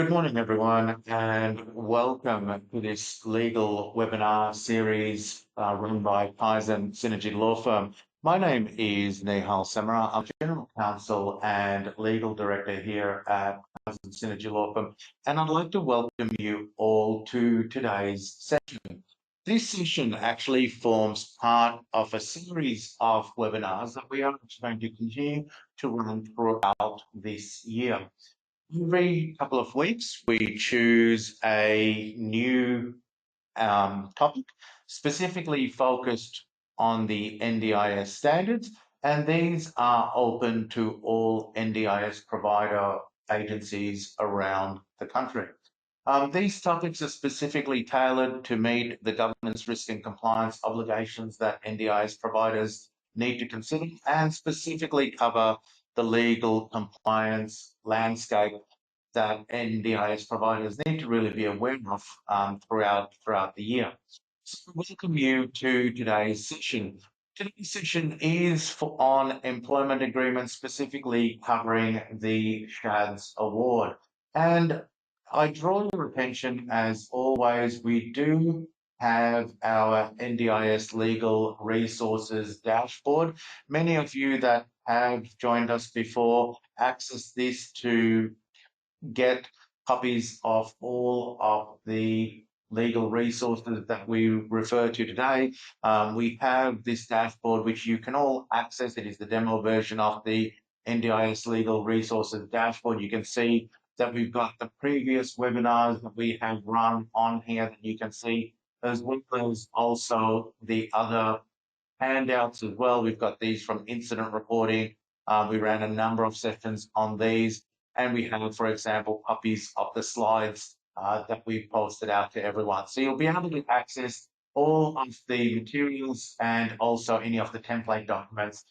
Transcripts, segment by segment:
Good morning, everyone, and welcome to this legal webinar series run by Kaizen Synergy Law Firm. My name is Nihal Samara. I'm General Counsel and Legal Director here at Kaizen Synergy Law Firm, and I'd like to welcome you all to today's session. This session actually forms part of a series of webinars that we are going to continue to run throughout this year. Every couple of weeks, we choose a new topic specifically focused on the NDIS standards, and these are open to all NDIS provider agencies around the country. These topics are specifically tailored to meet the governance, risk and compliance obligations that NDIS providers need to consider and specifically cover the legal compliance landscape that NDIS providers need to really be aware of throughout the year. So welcome you to today's session. Today's session is on employment agreements, specifically covering the SHADS award. And I draw your attention, as always, we do have our NDIS legal resources dashboard. Many of you that have joined us before access this to get copies of all of the legal resources that we refer to today. We have this dashboard which you can all access. It is the demo version of the NDIS legal resources dashboard. You can see that we've got the previous webinars that we have run on here that you can see, as well as also the other handouts as well. We've got these from incident reporting. We ran a number of sessions on these, and we have, for example, copies of the slides that we've posted out to everyone. So you'll be able to access all of the materials and also any of the template documents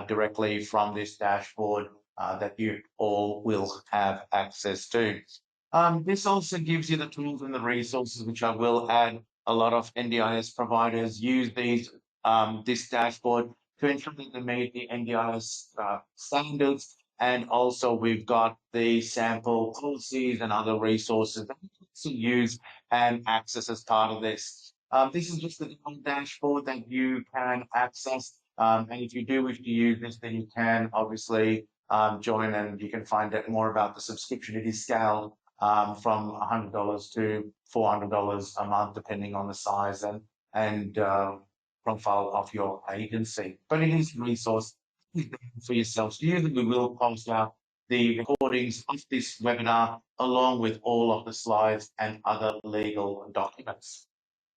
directly from this dashboard that you all will have access to. This also gives you the tools and the resources, which I will add. A lot of NDIS providers use this dashboard to ensure that they meet the NDIS standards. And also we've got the sample policies and other resources that you can also use and access as part of this. This is just the dashboard that you can access. And if you do wish to use this, then you can obviously join and you can find out more about the subscription. It is scaled from $100 to $400 a month, depending on the size and profile of your agency. But it is a resource for yourselves to use. We will post out the recordings of this webinar along with all of the slides and other legal documents.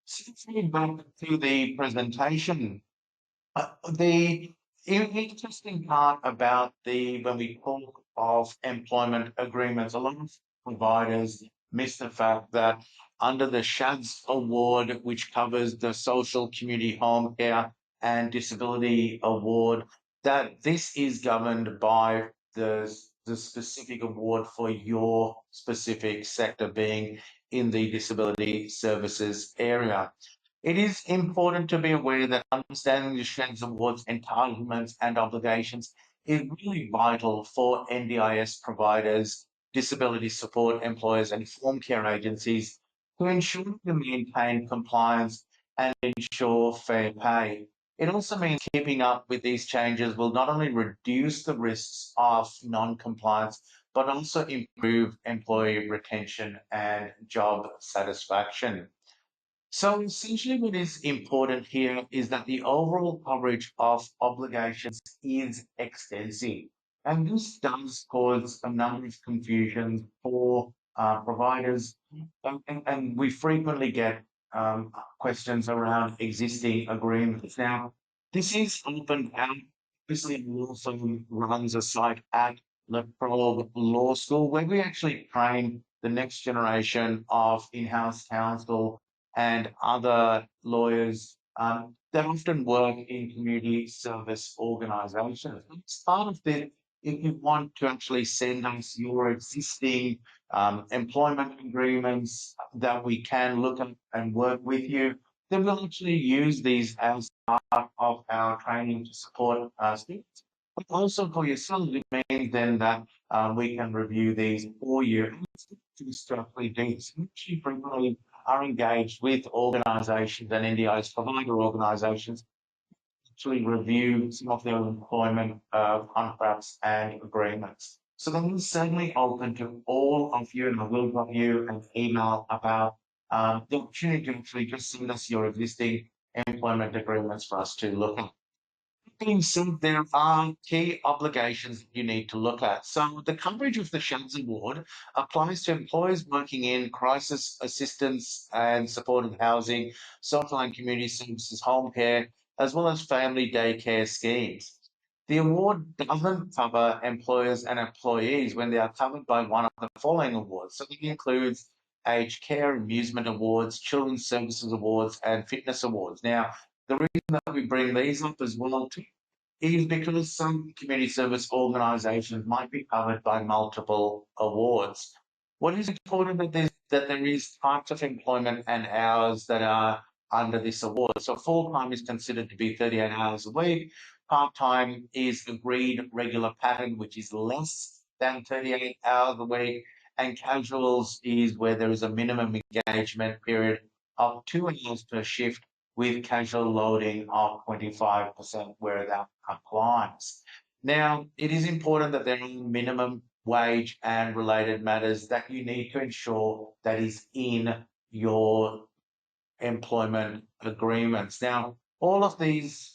So let's move back to the presentation. The interesting part about when we talk of employment agreements, a lot of providers miss the fact that under the SHADS award, which covers the social, community, home care and disability award, that this is governed by the specific award for your specific sector, being in the disability services area. It is important to be aware that understanding the SHADS Award's entitlements and obligations is really vital for NDIS providers, disability support employers, and form care agencies to ensure to maintain compliance and ensure fair pay. It also means keeping up with these changes will not only reduce the risks of non-compliance, but also improve employee retention and job satisfaction. So essentially what is important here is that the overall coverage of obligations is extensive. And this does cause a number of confusions for providers. And we frequently get questions around existing agreements. Now, this is open out. Obviously, law firm runs a site at the Trobe Law School where we actually train the next generation of in-house counsel and other lawyers that often work in community service organisations. As part of this, if you want to actually send us your existing employment agreements that we can look at and work with you, then we'll actually use these as part of our training to support students. But also for yourself, it means then that we can review these for you. structurally do this. Actually frequently are engaged with organisations and NDIS provider organisations actually review some of their employment contracts and agreements. So that is certainly open to all of you, and I will drop you an email about the opportunity to actually just send us your existing employment agreements for us to look at. That being said, there are key obligations that you need to look at. So the coverage of the SHADS Award applies to employees working in crisis assistance and supported housing, social and community services, home care, as well as family daycare schemes. The award doesn't cover employers and employees when they are covered by one of the following awards. So it includes aged care, amusement awards, children's services awards, and fitness awards. Now, the reason that we bring these up as well too is because some community service organisations might be covered by multiple awards. What is important that there is types of employment and hours that are under this award. So full time is considered to be 38 hours a week. Part time is agreed regular pattern, which is less than 38 hours a week. And casuals is where there is a minimum engagement period of 2 hours per shift with casual loading of 25% where that applies. Now, it is important that there are minimum wage and related matters that you need to ensure that is in your employment agreements. Now, all of these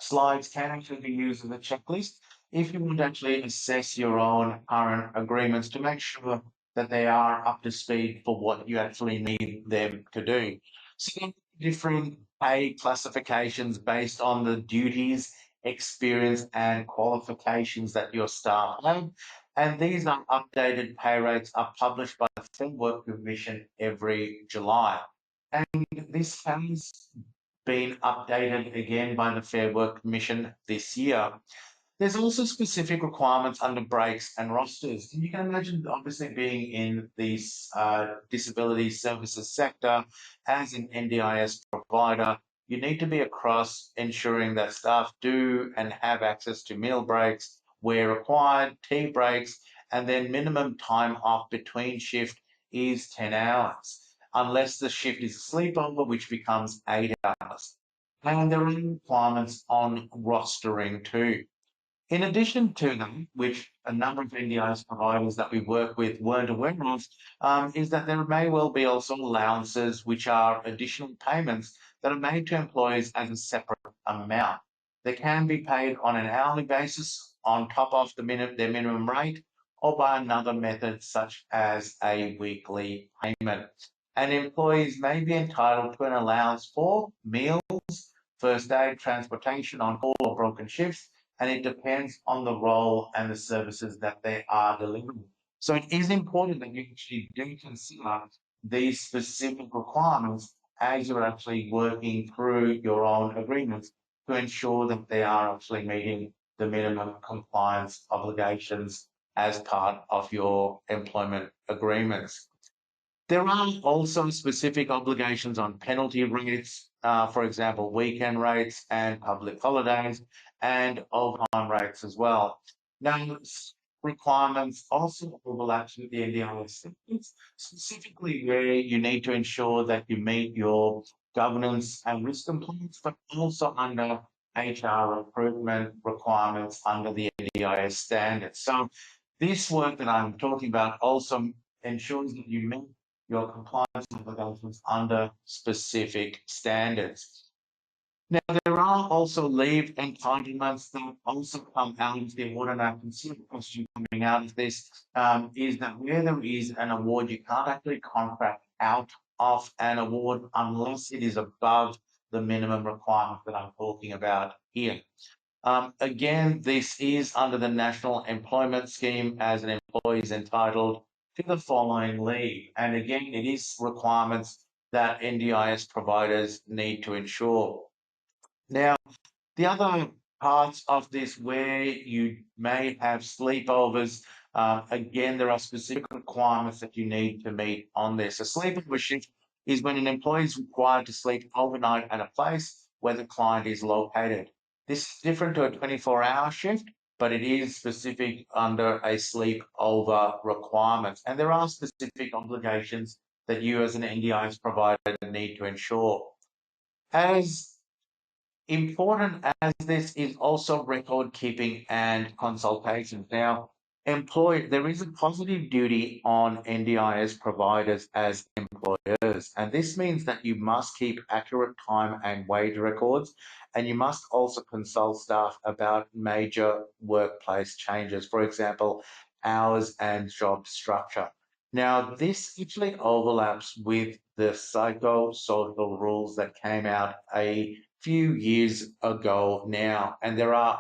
slides can actually be used as a checklist if you want to actually assess your own current agreements to make sure that they are up to speed for what you actually need them to do. So different pay classifications based on the duties, experience, and qualifications that your staff have. And these are updated pay rates are published by the Fair Work Commission every July. And this has been updated again by the Fair Work Commission this year. There's also specific requirements under breaks and rosters. And you can imagine, obviously, being in this disability services sector as an NDIS provider, you need to be across ensuring that staff do and have access to meal breaks where required, tea breaks, and then minimum time off between shift is 10 hours, unless the shift is a sleepover, which becomes 8 hours. And there are requirements on rostering too. In addition to them, which a number of NDIS providers that we work with weren't aware of, is that there may well be also allowances, which are additional payments that are made to employees as a separate amount. They can be paid on an hourly basis on top of their minimum rate or by another method such as a weekly payment. And employees may be entitled to an allowance for meals, first aid, transportation on call or broken shifts, and it depends on the role and the services that they are delivering. So it is important that you actually do consider these specific requirements as you're actually working through your own agreements to ensure that they are actually meeting the minimum compliance obligations as part of your employment agreements. There are also specific obligations on penalty rates, for example, weekend rates and public holidays, and overtime rates as well. Now, requirements also overlap with the NDIS standards, specifically where you need to ensure that you meet your governance and risk compliance, but also under HR recruitment requirements under the NDIS standards. So this work that I'm talking about also ensures that you meet your compliance obligations under specific standards. Now, there are also leave entitlements that also come out of the award, and I can see a question coming out of this, is that where there is an award, you can't actually contract out of an award unless it is above the minimum requirement that I'm talking about here. Again, this is under the National Employment Scheme as an employee is entitled to the following leave. And again, it is requirements that NDIS providers need to ensure. Now, the other parts of this where you may have sleepovers, again, there are specific requirements that you need to meet on this. A sleepover shift is when an employee is required to sleep overnight at a place where the client is located. This is different to a 24-hour shift, but it is specific under a sleep over requirement. And there are specific obligations that you as an NDIS provider need to ensure. As important as this is also record keeping and consultations. Now, there is a positive duty on NDIS providers as employers, and this means that you must keep accurate time and wage records, and you must also consult staff about major workplace changes, for example, hours and job structure. Now, this actually overlaps with the psychosocial rules that came out a few years ago now, and there are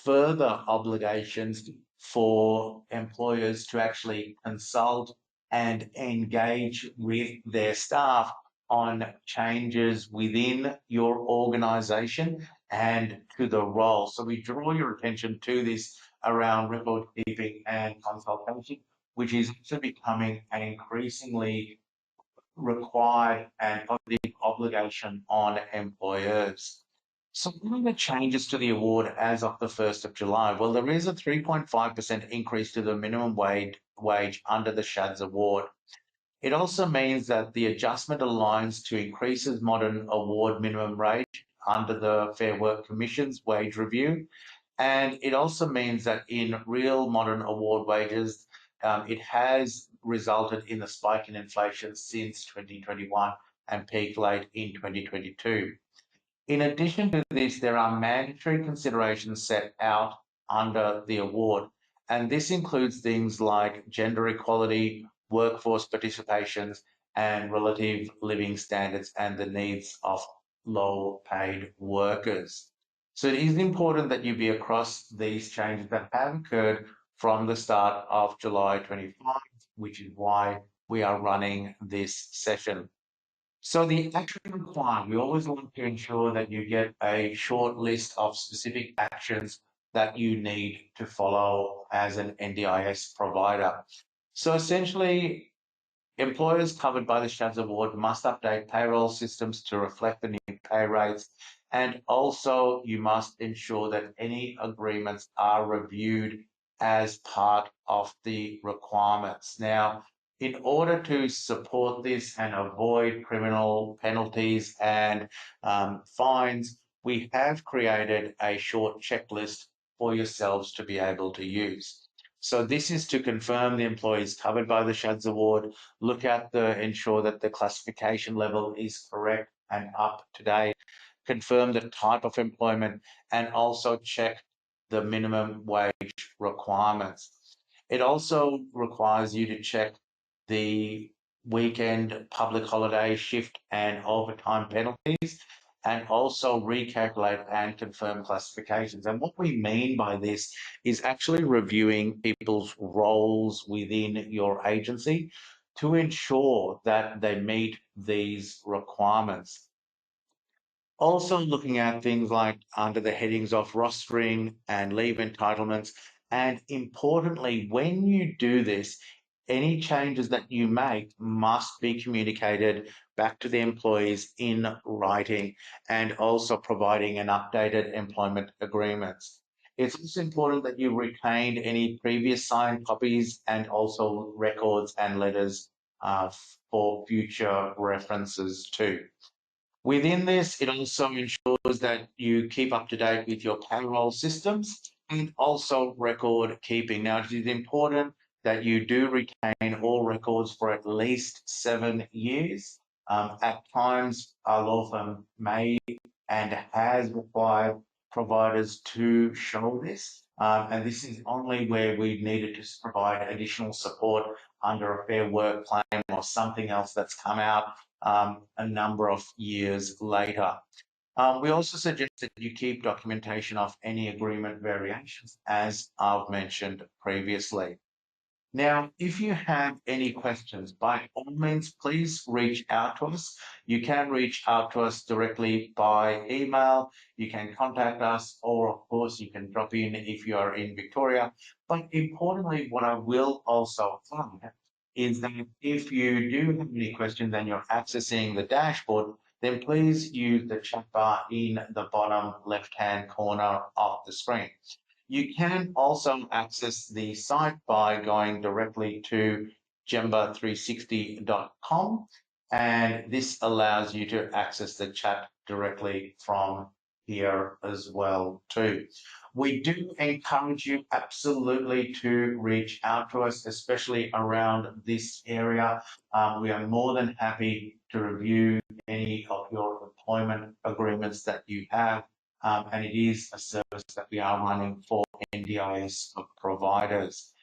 further obligations for employers to actually consult and engage with their staff on changes within your organization and to the role. So we draw your attention to this around record keeping and consultation, which is also becoming an increasingly required and positive obligation on employers. So what are the changes to the award as of the 1st of July? Well, there is a 3.5% increase to the minimum wage under the SHADS award. It also means that the adjustment aligns to increases modern award minimum wage under the Fair Work Commission's wage review. And it also means that in real modern award wages, it has resulted in a spike in inflation since 2021 and peaked late in 2022. In addition to this, there are mandatory considerations set out under the award, and this includes things like gender equality, workforce participations, and relative living standards and the needs of low-paid workers. So it is important that you be across these changes that have occurred from the start of July 25, which is why we are running this session. So the action required, we always want to ensure that you get a short list of specific actions that you need to follow as an NDIS provider. So essentially, employers covered by the SHADS award must update payroll systems to reflect the new pay rates. And also you must ensure that any agreements are reviewed as part of the requirements. Now, in order to support this and avoid criminal penalties and fines, we have created a short checklist for yourselves to be able to use. So this is to confirm the employees covered by the SHADS award, ensure that the classification level is correct and up to date, confirm the type of employment, and also check the minimum wage requirements. It also requires you to check the weekend, public holiday, shift, and overtime penalties, and also recalculate and confirm classifications. And what we mean by this is actually reviewing people's roles within your agency to ensure that they meet these requirements. Also looking at things like under the headings of rostering and leave entitlements. And importantly, when you do this, any changes that you make must be communicated back to the employees in writing and also providing an updated employment agreements. It's also important that you retain any previous signed copies and also records and letters for future references too. Within this, it also ensures that you keep up to date with your payroll systems and also record keeping. Now, it is important that you do retain all records for at least 7 years. At times, our law firm may and has required providers to show this. And this is only where we needed to provide additional support under a fair work claim or something else that's come out a number of years later. We also suggest that you keep documentation of any agreement variations, as I've mentioned previously. Now, if you have any questions, by all means, please reach out to us. You can reach out to us directly by email. You can contact us, or of course, you can drop in if you are in Victoria. But importantly, what I will also flag is that if you do have any questions and you're accessing the dashboard, then please use the chat bar in the bottom left-hand corner of the screen. You can also access the site by going directly to gemba360.com, and this allows you to access the chat directly from here as well too. We do encourage you absolutely to reach out to us, especially around this area. We are more than happy to review any of your employment agreements that you have, and it is a service that we are running for NDIS providers.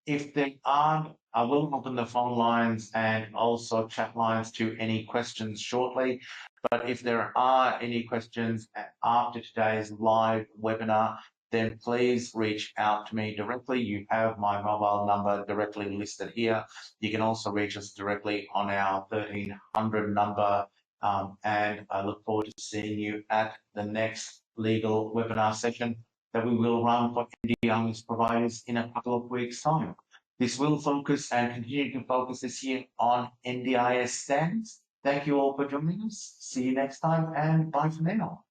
If there aren't, I will open the phone lines and also chat lines to any questions shortly. But if there are any questions after today's live webinar, then please reach out to me directly. You have my mobile number directly listed here. You can also reach us directly on our 1300 number. And I look forward to seeing you at the next legal webinar session that we will run for NDIS providers in a couple of weeks' time. This will focus and continue to focus this year on NDIS standards. Thank you all for joining us. See you next time, and bye for now.